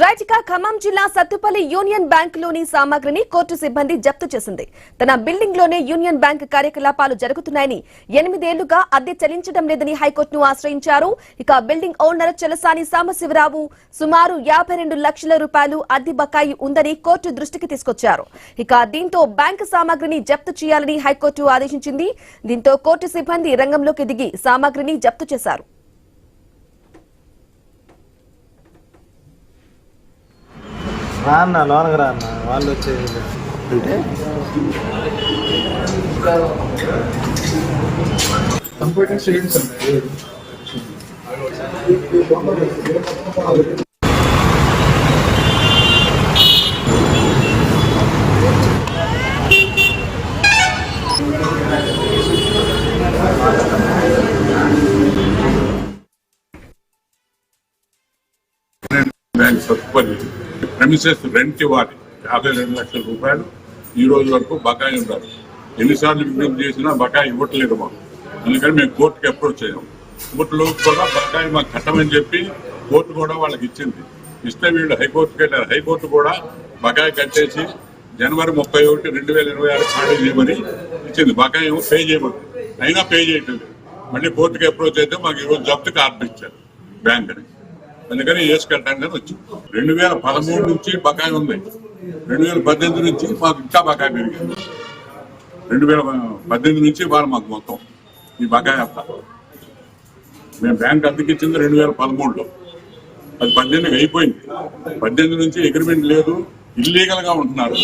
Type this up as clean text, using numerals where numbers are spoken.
రైట్గా ఖమ్మం జిల్లా సత్తుపల్లి యూనియన్ బ్యాంకులోని సామాగ్రిని కోర్టు సిబ్బంది జప్తు చేసింది. తన బిల్డింగ్ లోనే యూనియన్ బ్యాంక్ కార్యకలాపాలు జరుగుతున్నాయని 8 ఏళ్లుగా అద్దె చెల్లించడం లేదని హైకోర్టును ఆశ్రయించారు. ఇక బిల్డింగ్ ఓనర్ చలసాని సాంబశివరావు సుమారు 52 లక్షల రూపాయలు అద్దె బకాయి ఉందని కోర్టు దృష్టికి తీసుకొచ్చారు. ఇక దీంతో బ్యాంకు సామాగ్రిని జప్తు చేయాలని హైకోర్టు ఆదేశించింది. దీంతో కోర్టు సిబ్బంది రంగంలోకి దిగి సామాగ్రిని జప్తు చేశారు. రాన్న లోనకు రాన్న వాళ్ళు వచ్చేది అంటే computer students Sathupalli premises rent ఇవ్వాలి 52 లక్షల రూపాయలు ఈ రోజు వరకు బకాయి ఉండాలి. ఎన్నిసార్లు విజ్ఞప్తి చేసినా బకాయి ఇవ్వట్లేదు మాకు. అందుకని మేము కోర్టుకి అప్రోచ్ అయ్యాం. కోర్టులో కూడా బకాయి మాకు కట్టమని చెప్పి కోర్టు కూడా వాళ్ళకి ఇచ్చింది. ఇస్తే వీళ్ళు హైకోర్టుకి వెళ్ళారు. హైకోర్టు కూడా బకాయి కట్టేసి జనవరి 31, 2026 ఖాళీ చేయమని ఇచ్చింది. బకాయి పే చేయమని అయినా పే చేయటం లేదు. మళ్ళీ కోర్టుకి అప్రోచ్ అయితే మాకు ఈరోజు జప్తుకి ఆర్డర్ ఇచ్చారు బ్యాంక్ అని. అందుకని వేసుకెళ్ళడానికి వచ్చింది. 2013 నుంచి బకాయి ఉంది. 2018 నుంచి మాకు ఇంకా బకాయి పెరిగింది. 2018 నుంచి ఇవాళ మాకు మొత్తం ఈ బకాయి అంతా మేము బ్యాంక్ అద్దెకిచ్చింది 2013లో. అది 18 అయిపోయింది. 18 నుంచి అగ్రిమెంట్ లేదు, ఇల్లీగల్ గా ఉంటున్నారు.